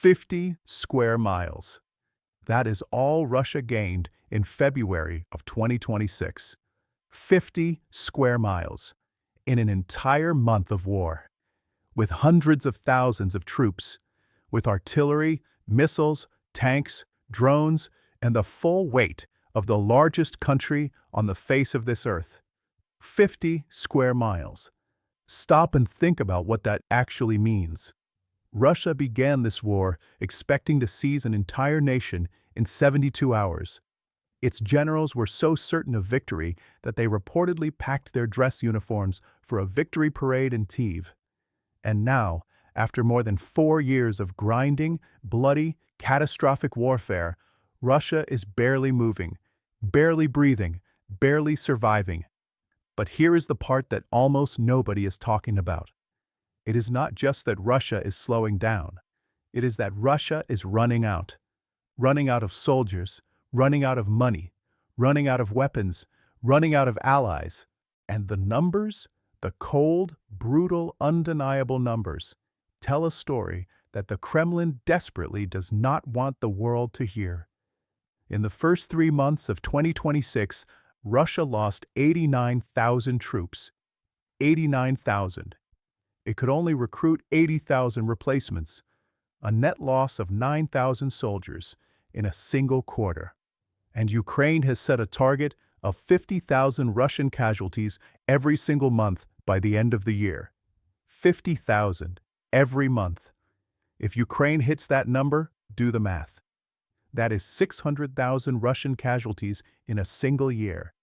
50 square miles. That is all Russia gained in February of 2026. 50 square miles in an entire month of war, with hundreds of thousands of troops, with artillery, missiles, tanks, drones, and the full weight of the largest country on the face of this earth. 50 square miles. Stop and think about what that actually means. Russia began this war expecting to seize an entire nation in 72 hours. Its generals were so certain of victory that they reportedly packed their dress uniforms for a victory parade in Kyiv. And now, after more than 4 years of grinding, bloody, catastrophic warfare, Russia is barely moving, barely breathing, barely surviving. But here is the part that almost nobody is talking about. It is not just that Russia is slowing down. It is that Russia is running out of soldiers, running out of money, running out of weapons, running out of allies. And the numbers, the cold, brutal, undeniable numbers, tell a story that the Kremlin desperately does not want the world to hear. In the first 3 months of 2026, Russia lost 89,000 troops. 89,000. It could only recruit 80,000 replacements, a net loss of 9,000 soldiers in a single quarter. And Ukraine has set a target of 50,000 Russian casualties every single month by the end of the year. 50,000 every month. If Ukraine hits that number, do the math. That is 600,000 Russian casualties in a single year,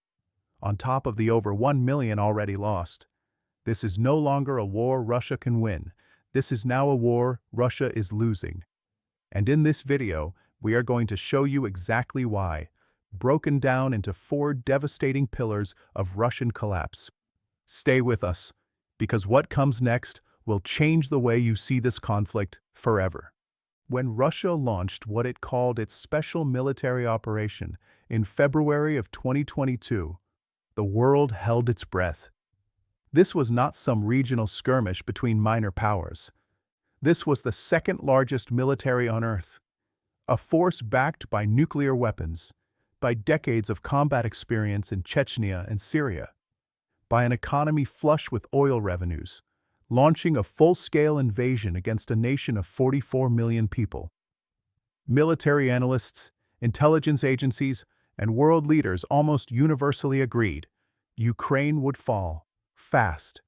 on top of the over 1 million already lost. This is no longer a war Russia can win. This is now a war Russia is losing. And in this video, we are going to show you exactly why, broken down into 4 devastating pillars of Russian collapse. Stay with us, because what comes next will change the way you see this conflict forever. When Russia launched what it called its special military operation in February of 2022, the world held its breath. This was not some regional skirmish between minor powers. This was the second largest military on Earth, a force backed by nuclear weapons, by decades of combat experience in Chechnya and Syria, by an economy flush with oil revenues, launching a full-scale invasion against a nation of 44 million people. Military analysts, intelligence agencies, and world leaders almost universally agreed Ukraine would fall, fast.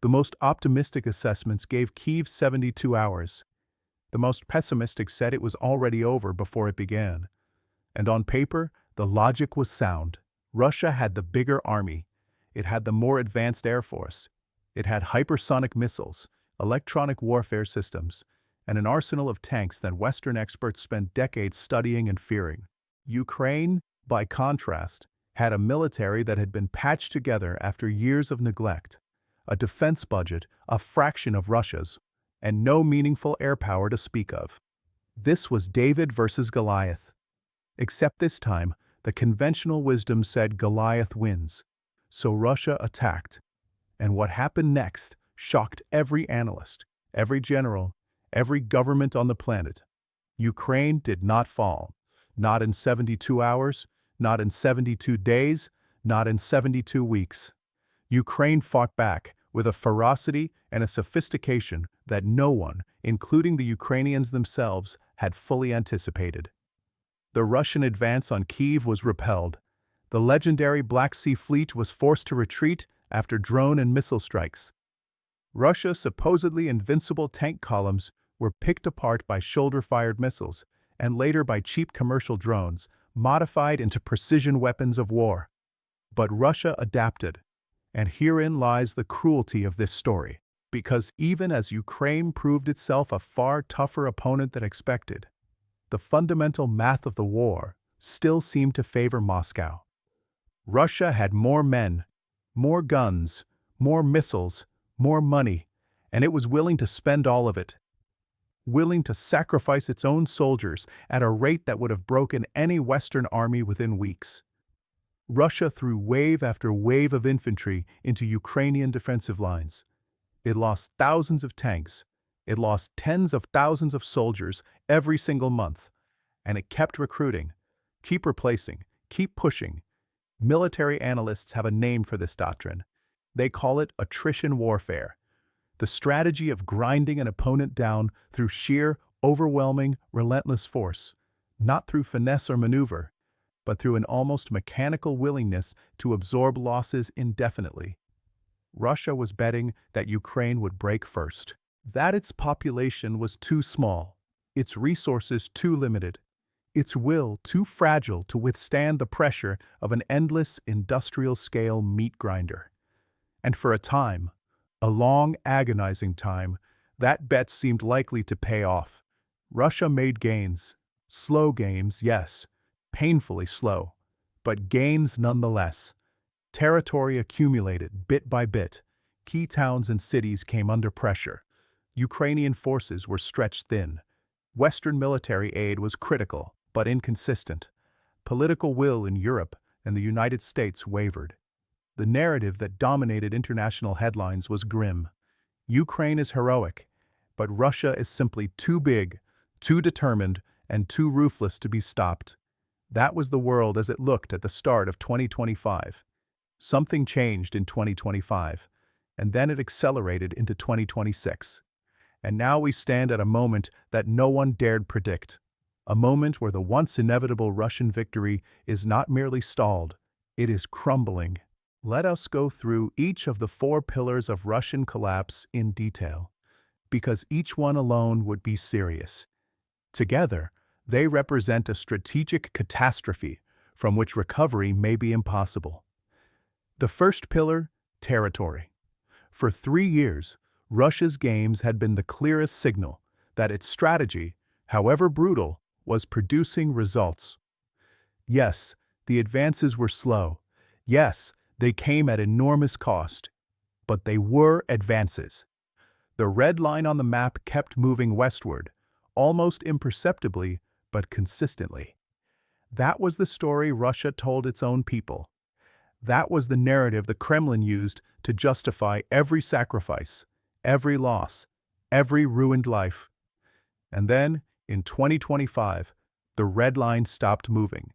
The most optimistic assessments gave Kyiv 72 hours. The most pessimistic said it was already over before it began. And on paper, the logic was sound. Russia had the bigger army. It had the more advanced air force. It had hypersonic missiles, electronic warfare systems, and an arsenal of tanks that Western experts spent decades studying and fearing. Ukraine, by contrast, had a military that had been patched together after years of neglect, a defense budget a fraction of Russia's, and no meaningful air power to speak of. This was David versus Goliath. Except this time, the conventional wisdom said Goliath wins. So Russia attacked. And what happened next shocked every analyst, every general, every government on the planet. Ukraine did not fall. Not in 72 hours, not in 72 days, not in 72 weeks. Ukraine fought back with a ferocity and a sophistication that no one, including the Ukrainians themselves, had fully anticipated. The Russian advance on Kyiv was repelled. The legendary Black Sea Fleet was forced to retreat after drone and missile strikes. Russia's supposedly invincible tank columns were picked apart by shoulder-fired missiles and later by cheap commercial drones, modified into precision weapons of war. But Russia adapted, and herein lies the cruelty of this story, because even as Ukraine proved itself a far tougher opponent than expected, the fundamental math of the war still seemed to favor Moscow. Russia had more men, more guns, more missiles, more money, and it was willing to spend all of it. Willing to sacrifice its own soldiers at a rate that would have broken any Western army within weeks. Russia threw wave after wave of infantry into Ukrainian defensive lines. It lost thousands of tanks, It lost tens of thousands of soldiers every single month, and it kept recruiting. Keep replacing, keep pushing. Military analysts have a name for this doctrine. They call it attrition warfare, the strategy of grinding an opponent down through sheer, overwhelming, relentless force, not through finesse or maneuver, but through an almost mechanical willingness to absorb losses indefinitely. Russia was betting that Ukraine would break first, that its population was too small, its resources too limited, its will too fragile to withstand the pressure of an endless industrial-scale meat grinder. And for a time, a long, agonizing time, that bet seemed likely to pay off. Russia made gains. Slow gains, yes, painfully slow, but gains nonetheless. Territory accumulated bit by bit. Key towns and cities came under pressure. Ukrainian forces were stretched thin. Western military aid was critical, but inconsistent. Political will in Europe and the United States wavered. The narrative that dominated international headlines was grim. Ukraine is heroic, but Russia is simply too big, too determined, and too ruthless to be stopped. That was the world as it looked at the start of 2025. Something changed in 2025, and then it accelerated into 2026. And now we stand at a moment that no one dared predict. A moment where the once inevitable Russian victory is not merely stalled, it is crumbling. Let us go through each of the four pillars of Russian collapse in detail, because each one alone would be serious. Together, they represent a strategic catastrophe from which recovery may be impossible. The first pillar, territory. For 3 years, Russia's gains had been the clearest signal that its strategy, however brutal, was producing results. Yes, the advances were slow. Yes, they came at enormous cost. But they were advances. The red line on the map kept moving westward, almost imperceptibly, but consistently. That was the story Russia told its own people. That was the narrative the Kremlin used to justify every sacrifice, every loss, every ruined life. And then, in 2025, the red line stopped moving.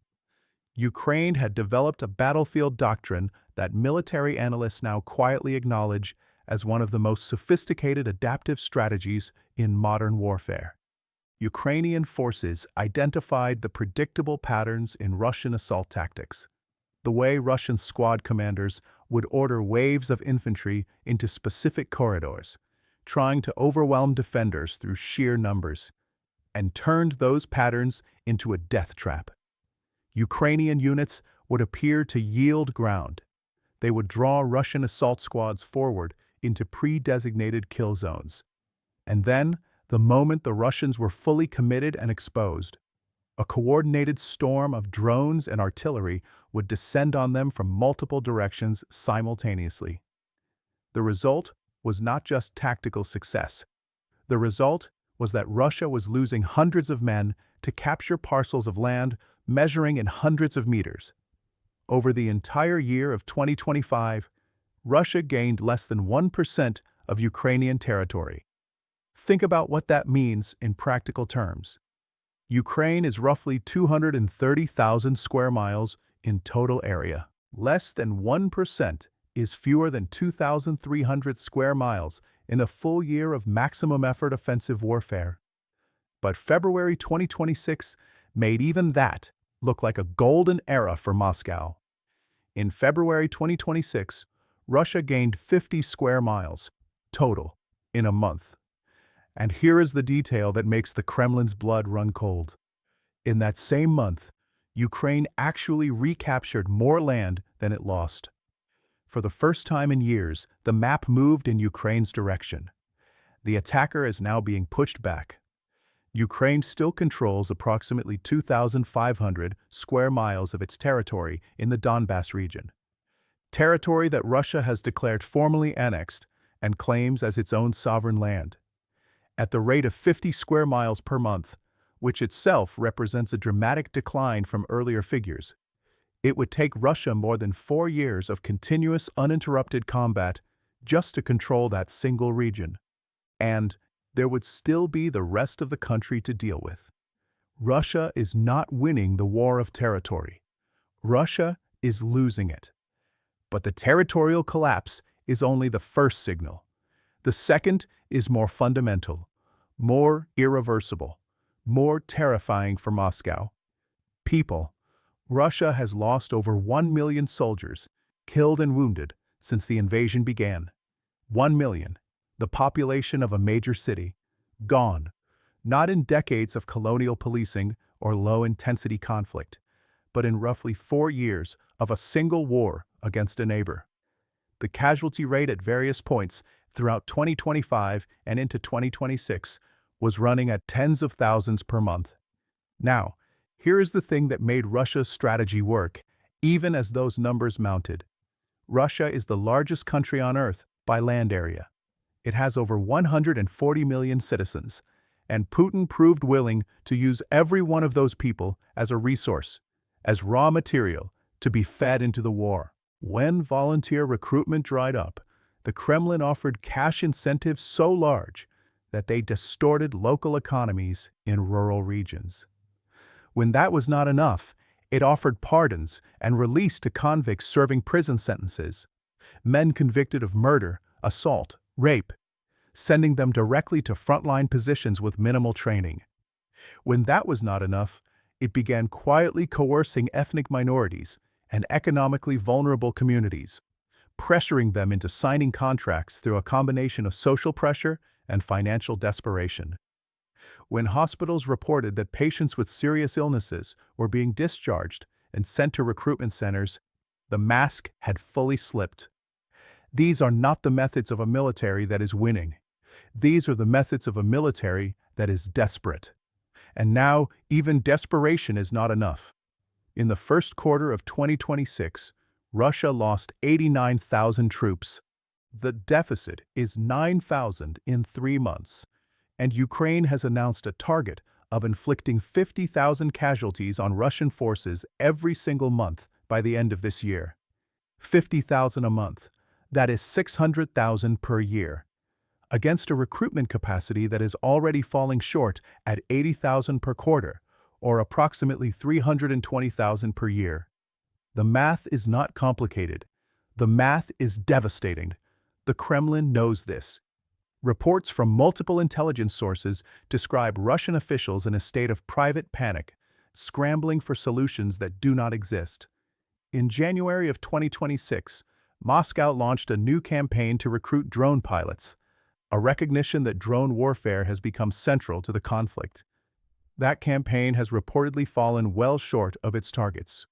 Ukraine had developed a battlefield doctrine that military analysts now quietly acknowledge as one of the most sophisticated adaptive strategies in modern warfare. Ukrainian forces identified the predictable patterns in Russian assault tactics. The way Russian squad commanders would order waves of infantry into specific corridors, trying to overwhelm defenders through sheer numbers, and turned those patterns into a death trap. Ukrainian units would appear to yield ground. They would draw Russian assault squads forward into pre-designated kill zones. And then, the moment the Russians were fully committed and exposed, a coordinated storm of drones and artillery would descend on them from multiple directions simultaneously. The result was not just tactical success. The result was that Russia was losing hundreds of men to capture parcels of land measuring in hundreds of meters. Over the entire year of 2025, Russia gained less than 1% of Ukrainian territory. Think about what that means in practical terms. Ukraine is roughly 230,000 square miles in total area. Less than 1% is fewer than 2,300 square miles in a full year of maximum effort offensive warfare. But February 2026 made even that look like a golden era for Moscow. In February 2026, Russia gained 50 square miles, total, in a month. And here is the detail that makes the Kremlin's blood run cold. In that same month, Ukraine actually recaptured more land than it lost. For the first time in years, the map moved in Ukraine's direction. The attacker is now being pushed back. Ukraine still controls approximately 2,500 square miles of its territory in the Donbass region, territory that Russia has declared formally annexed and claims as its own sovereign land. At the rate of 50 square miles per month, which itself represents a dramatic decline from earlier figures, it would take Russia more than 4 years of continuous uninterrupted combat just to control that single region. And there would still be the rest of the country to deal with. Russia is not winning the war of territory. Russia is losing it. But the territorial collapse is only the first signal. The second is more fundamental, more irreversible, more terrifying for Moscow. People, Russia has lost over 1 million soldiers, killed and wounded, since the invasion began. 1 million, the population of a major city, gone, not in decades of colonial policing or low-intensity conflict, but in roughly 4 years of a single war against a neighbor. The casualty rate at various points throughout 2025 and into 2026 was running at tens of thousands per month. Now, here is the thing that made Russia's strategy work, even as those numbers mounted. Russia is the largest country on Earth by land area. It has over 140 million citizens, and Putin proved willing to use every one of those people as a resource, as raw material, to be fed into the war. When volunteer recruitment dried up, the Kremlin offered cash incentives so large that they distorted local economies in rural regions. When that was not enough, it offered pardons and release to convicts serving prison sentences, men convicted of murder, assault, rape, sending them directly to frontline positions with minimal training. When that was not enough, it began quietly coercing ethnic minorities and economically vulnerable communities, pressuring them into signing contracts through a combination of social pressure and financial desperation. When hospitals reported that patients with serious illnesses were being discharged and sent to recruitment centers, the mask had fully slipped. These are not the methods of a military that is winning. These are the methods of a military that is desperate. And now, even desperation is not enough. In the first quarter of 2026, Russia lost 89,000 troops. The deficit is 9,000 in 3 months, and Ukraine has announced a target of inflicting 50,000 casualties on Russian forces every single month by the end of this year. 50,000 a month. That is 600,000 per year. Against a recruitment capacity that is already falling short at 80,000 per quarter, or approximately 320,000 per year. The math is not complicated. The math is devastating. The Kremlin knows this. Reports from multiple intelligence sources describe Russian officials in a state of private panic, scrambling for solutions that do not exist. In January of 2026, Moscow launched a new campaign to recruit drone pilots, a recognition that drone warfare has become central to the conflict. That campaign has reportedly fallen well short of its targets.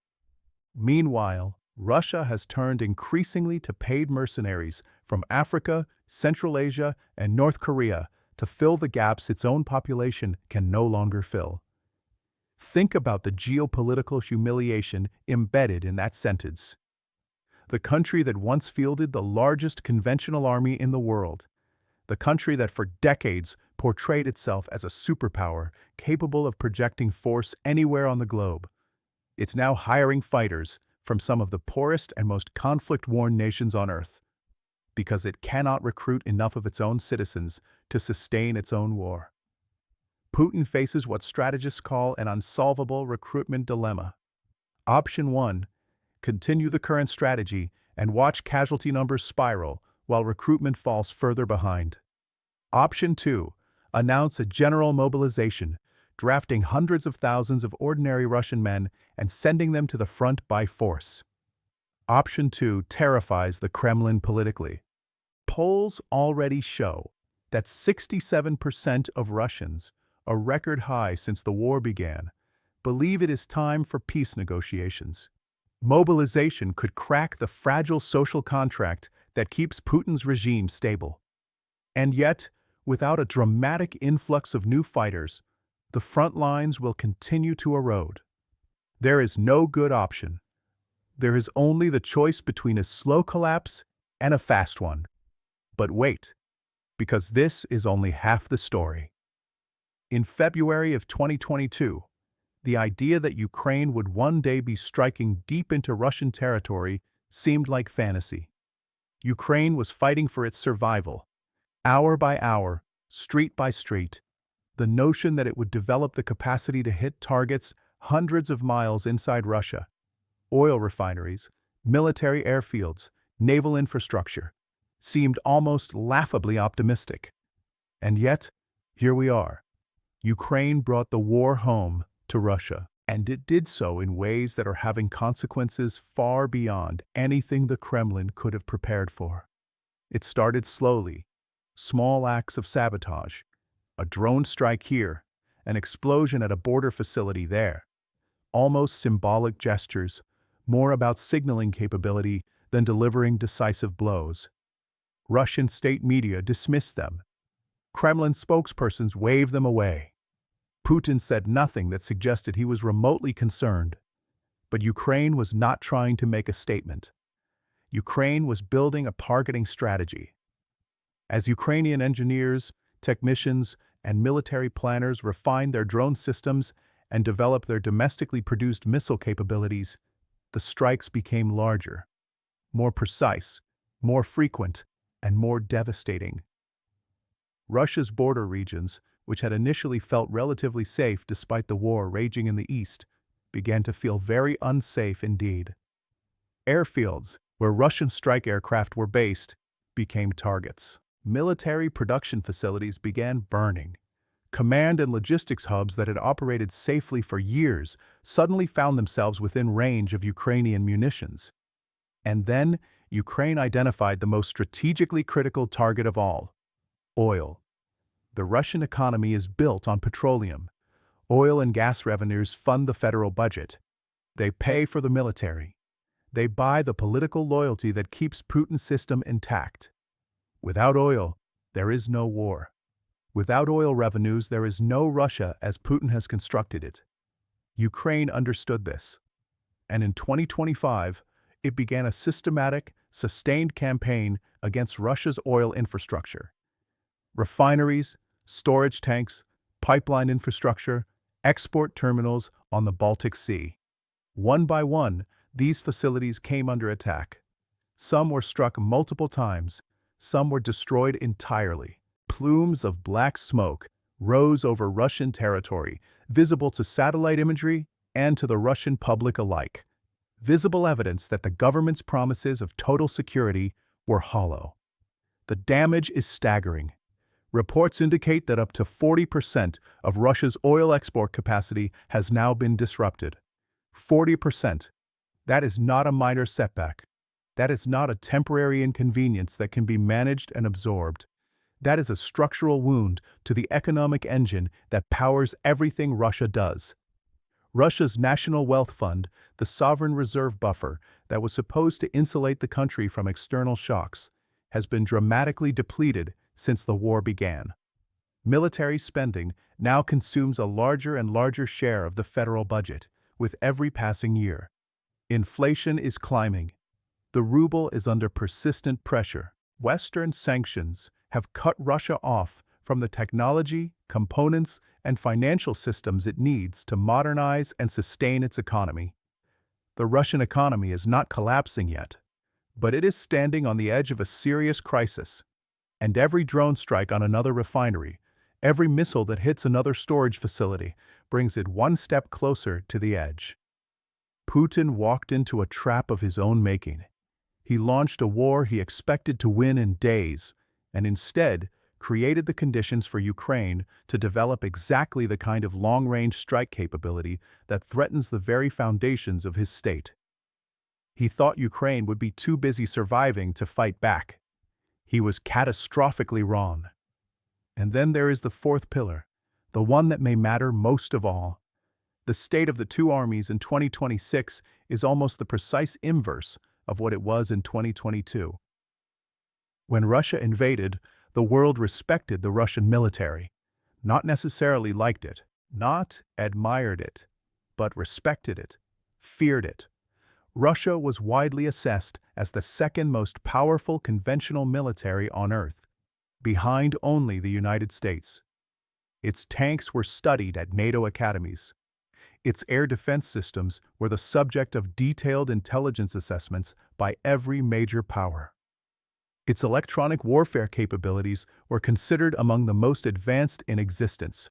Meanwhile, Russia has turned increasingly to paid mercenaries from Africa, Central Asia, and North Korea to fill the gaps its own population can no longer fill. Think about the geopolitical humiliation embedded in that sentence. The country that once fielded the largest conventional army in the world, the country that for decades portrayed itself as a superpower capable of projecting force anywhere on the globe. It's now hiring fighters from some of the poorest and most conflict-worn nations on Earth, because it cannot recruit enough of its own citizens to sustain its own war. Putin faces what strategists call an unsolvable recruitment dilemma. Option 1, continue the current strategy and watch casualty numbers spiral while recruitment falls further behind. Option 2, announce a general mobilization, drafting hundreds of thousands of ordinary Russian men and sending them to the front by force. Option 2 terrifies the Kremlin politically. Polls already show that 67% of Russians, a record high since the war began, believe it is time for peace negotiations. Mobilization could crack the fragile social contract that keeps Putin's regime stable. And yet, without a dramatic influx of new fighters, the front lines will continue to erode. There is no good option. There is only the choice between a slow collapse and a fast one. But wait, because this is only half the story. In February of 2022, the idea that Ukraine would one day be striking deep into Russian territory seemed like fantasy. Ukraine was fighting for its survival. Hour by hour, street by street. The notion that it would develop the capacity to hit targets hundreds of miles inside Russia, oil refineries, military airfields, naval infrastructure, seemed almost laughably optimistic. And yet, here we are. Ukraine brought the war home to Russia, and it did so in ways that are having consequences far beyond anything the Kremlin could have prepared for. It started slowly, small acts of sabotage, a drone strike here, an explosion at a border facility there, almost symbolic gestures, more about signaling capability than delivering decisive blows. Russian state media dismissed them. Kremlin spokespersons waved them away. Putin said nothing that suggested he was remotely concerned. But Ukraine was not trying to make a statement. Ukraine was building a targeting strategy. As Ukrainian engineers, technicians, and military planners refined their drone systems and developed their domestically produced missile capabilities, the strikes became larger, more precise, more frequent, and more devastating. Russia's border regions, which had initially felt relatively safe despite the war raging in the east, began to feel very unsafe indeed. Airfields, where Russian strike aircraft were based, became targets. Military production facilities began burning. Command and logistics hubs that had operated safely for years suddenly found themselves within range of Ukrainian munitions. And then, Ukraine identified the most strategically critical target of all: oil. The Russian economy is built on petroleum. Oil and gas revenues fund the federal budget. They pay for the military. They buy the political loyalty that keeps Putin's system intact. Without oil, there is no war. Without oil revenues, there is no Russia as Putin has constructed it. Ukraine understood this. And in 2025, it began a systematic, sustained campaign against Russia's oil infrastructure. Refineries, storage tanks, pipeline infrastructure, export terminals on the Baltic Sea. One by one, these facilities came under attack. Some were struck multiple times, some were destroyed entirely. Plumes of black smoke rose over Russian territory, visible to satellite imagery and to the Russian public alike. Visible evidence that the government's promises of total security were hollow. The damage is staggering. Reports indicate that up to 40% of Russia's oil export capacity has now been disrupted. 40%. That is not a minor setback. That is not a temporary inconvenience that can be managed and absorbed. That is a structural wound to the economic engine that powers everything Russia does. Russia's national wealth fund, the sovereign reserve buffer that was supposed to insulate the country from external shocks, has been dramatically depleted since the war began. Military spending now consumes a larger and larger share of the federal budget, with every passing year. Inflation is climbing. The ruble is under persistent pressure. Western sanctions have cut Russia off from the technology, components, and financial systems it needs to modernize and sustain its economy. The Russian economy is not collapsing yet, but it is standing on the edge of a serious crisis. And every drone strike on another refinery, every missile that hits another storage facility, brings it one step closer to the edge. Putin walked into a trap of his own making. He launched a war he expected to win in days, and instead created the conditions for Ukraine to develop exactly the kind of long-range strike capability that threatens the very foundations of his state. He thought Ukraine would be too busy surviving to fight back. He was catastrophically wrong. And then there is the fourth pillar, the one that may matter most of all. The state of the two armies in 2026 is almost the precise inverse of what it was in 2022. When Russia invaded, the world respected the Russian military, not necessarily liked it, not admired it, but respected it, feared it. Russia was widely assessed as the second most powerful conventional military on Earth, behind only the United States. Its tanks were studied at NATO academies. Its air defense systems were the subject of detailed intelligence assessments by every major power. Its electronic warfare capabilities were considered among the most advanced in existence.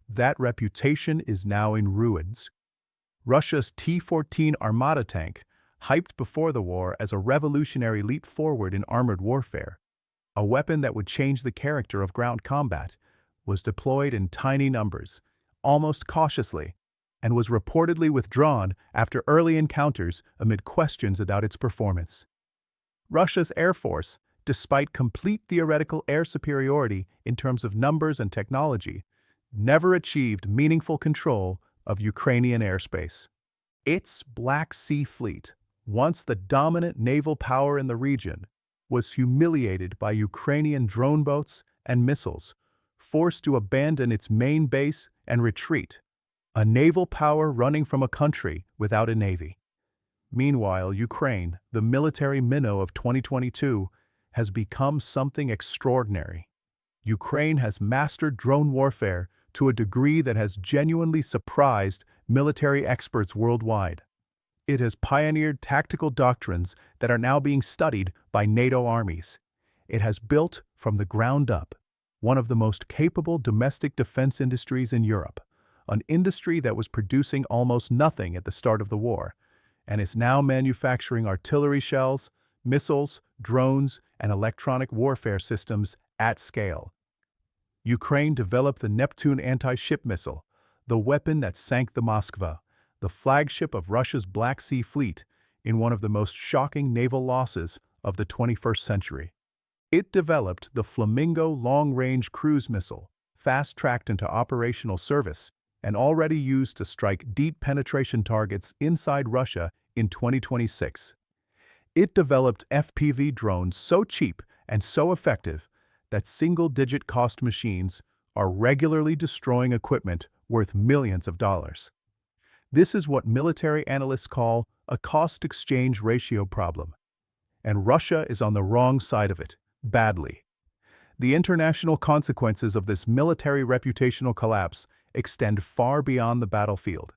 That reputation is now in ruins. Russia's T-14 Armata tank, hyped before the war as a revolutionary leap forward in armored warfare, a weapon that would change the character of ground combat, was deployed in tiny numbers, almost cautiously, and was reportedly withdrawn after early encounters amid questions about its performance. Russia's Air Force, despite complete theoretical air superiority in terms of numbers and technology, never achieved meaningful control of Ukrainian airspace. Its Black Sea Fleet, once the dominant naval power in the region, was humiliated by Ukrainian drone boats and missiles, forced to abandon its main base and retreat, a naval power running from a country without a navy. Meanwhile, Ukraine, the military minnow of 2022, has become something extraordinary. Ukraine has mastered drone warfare to a degree that has genuinely surprised military experts worldwide. It has pioneered tactical doctrines that are now being studied by NATO armies. It has built, from the ground up, one of the most capable domestic defense industries in Europe, an industry that was producing almost nothing at the start of the war, and is now manufacturing artillery shells, missiles, drones, and electronic warfare systems at scale. Ukraine developed the Neptune anti-ship missile, the weapon that sank the Moskva, the flagship of Russia's Black Sea Fleet, in one of the most shocking naval losses of the 21st century. It developed the Flamingo long-range cruise missile, fast-tracked into operational service, and already used to strike deep penetration targets inside Russia in 2026. It developed FPV drones so cheap and so effective that single-digit cost machines are regularly destroying equipment worth millions of dollars. This is what military analysts call a cost-exchange ratio problem, and Russia is on the wrong side of it, badly. The international consequences of this military reputational collapse extend far beyond the battlefield.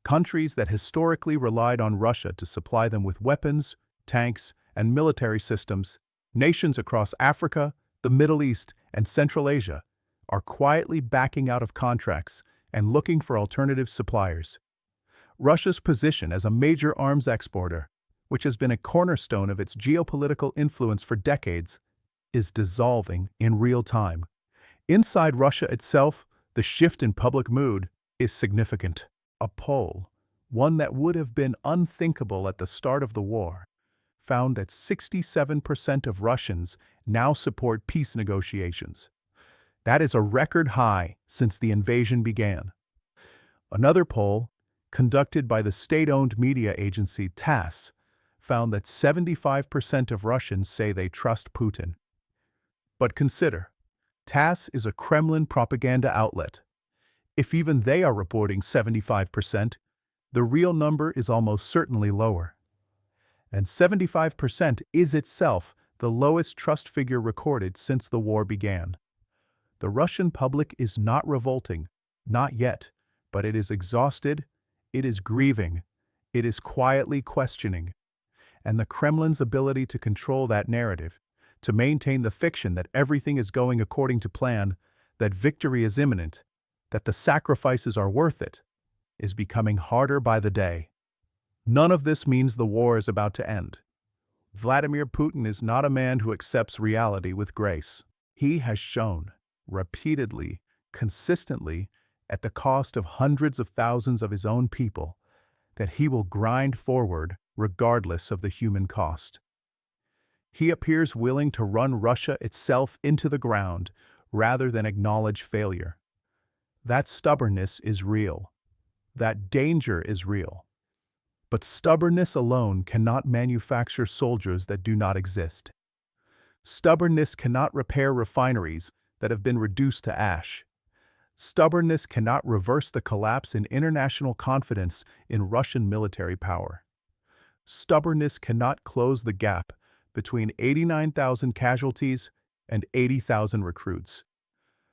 Countries that historically relied on Russia to supply them with weapons, tanks, and military systems, nations across Africa, the Middle East, and Central Asia, are quietly backing out of contracts and looking for alternative suppliers. Russia's position as a major arms exporter, which has been a cornerstone of its geopolitical influence for decades, is dissolving in real time. Inside Russia itself, the shift in public mood is significant. A poll, one that would have been unthinkable at the start of the war, found that 67% of Russians now support peace negotiations. That is a record high since the invasion began. Another poll, conducted by the state-owned media agency TASS, found that 75% of Russians say they trust Putin. But consider, TASS is a Kremlin propaganda outlet. If even they are reporting 75%, the real number is almost certainly lower. And 75% is itself the lowest trust figure recorded since the war began. The Russian public is not revolting, not yet, but it is exhausted, it is grieving, it is quietly questioning. And the Kremlin's ability to control that narrative, to maintain the fiction that everything is going according to plan, that victory is imminent, that the sacrifices are worth it, is becoming harder by the day. None of this means the war is about to end. Vladimir Putin is not a man who accepts reality with grace. He has shown, repeatedly, consistently, at the cost of hundreds of thousands of his own people, that he will grind forward regardless of the human cost. He appears willing to run Russia itself into the ground rather than acknowledge failure. That stubbornness is real. That danger is real. But stubbornness alone cannot manufacture soldiers that do not exist. Stubbornness cannot repair refineries that have been reduced to ash. Stubbornness cannot reverse the collapse in international confidence in Russian military power. Stubbornness cannot close the gap between 89,000 casualties and 80,000 recruits.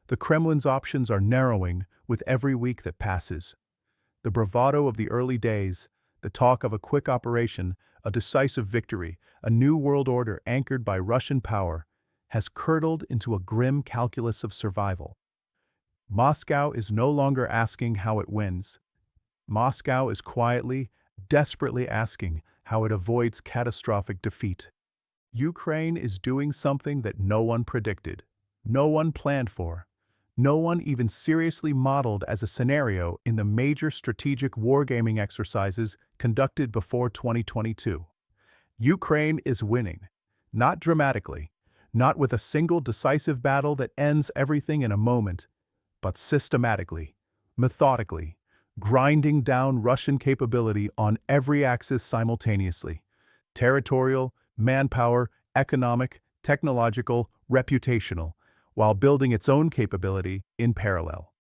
The Kremlin's options are narrowing with every week that passes. The bravado of the early days, the talk of a quick operation, a decisive victory, a new world order anchored by Russian power, has curdled into a grim calculus of survival. Moscow is no longer asking how it wins. Moscow is quietly, desperately asking how it avoids catastrophic defeat. Ukraine is doing something that no one predicted, no one planned for, no one even seriously modeled as a scenario in the major strategic wargaming exercises conducted before 2022. Ukraine is winning, not dramatically, not with a single decisive battle that ends everything in a moment, but systematically, methodically, grinding down Russian capability on every axis simultaneously: territorial, manpower, economic, technological, reputational, while building its own capability in parallel.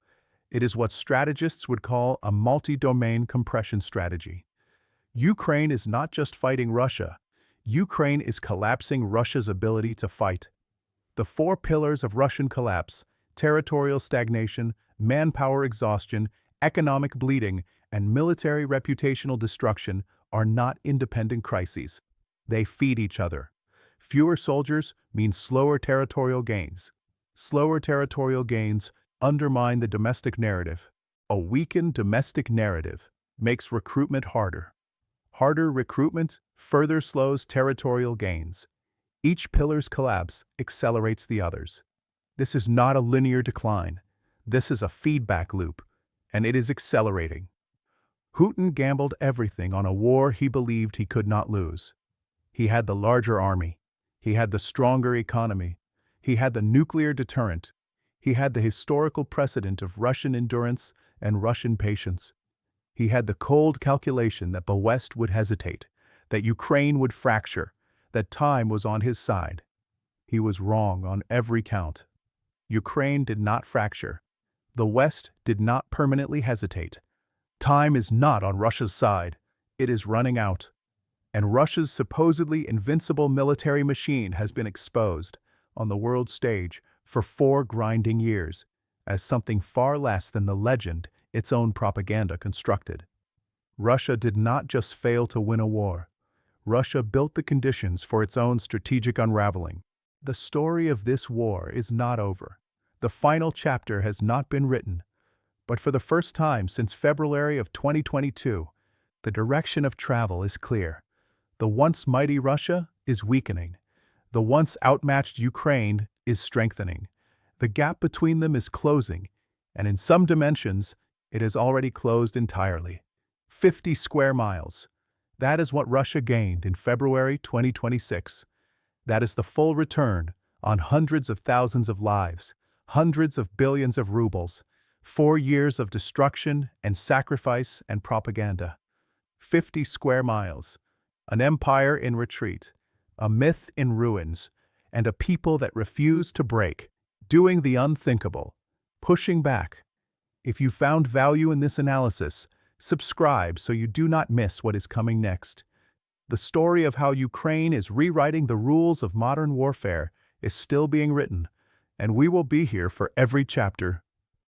It is what strategists would call a multi-domain compression strategy. Ukraine is not just fighting Russia. Ukraine is collapsing Russia's ability to fight. The four pillars of Russian collapse: territorial stagnation, manpower exhaustion, economic bleeding, and military reputational destruction, are not independent crises. They feed each other. Fewer soldiers mean slower territorial gains. Slower territorial gains undermine the domestic narrative. A weakened domestic narrative makes recruitment harder. Harder recruitment further slows territorial gains. Each pillar's collapse accelerates the others. This is not a linear decline. This is a feedback loop, and it is accelerating. Putin gambled everything on a war he believed he could not lose. He had the larger army. He had the stronger economy. He had the nuclear deterrent. He had the historical precedent of Russian endurance and Russian patience. He had the cold calculation that the West would hesitate, that Ukraine would fracture, that time was on his side. He was wrong on every count. Ukraine did not fracture. The West did not permanently hesitate. Time is not on Russia's side. It is running out. And Russia's supposedly invincible military machine has been exposed on the world stage for 4 grinding years as something far less than the legend its own propaganda constructed. Russia did not just fail to win a war. Russia built the conditions for its own strategic unraveling. The story of this war is not over. The final chapter has not been written. But for the first time since February of 2022, the direction of travel is clear. The once mighty Russia is weakening. The once outmatched Ukraine is strengthening. The gap between them is closing, and in some dimensions, it has already closed entirely. 50 square miles. That is what Russia gained in February 2026. That is the full return on hundreds of thousands of lives, hundreds of billions of rubles, 4 years of destruction and sacrifice and propaganda. 50 square miles. An empire in retreat, a myth in ruins, and a people that refuse to break, doing the unthinkable, pushing back. If you found value in this analysis, subscribe so you do not miss what is coming next. The story of how Ukraine is rewriting the rules of modern warfare is still being written, and we will be here for every chapter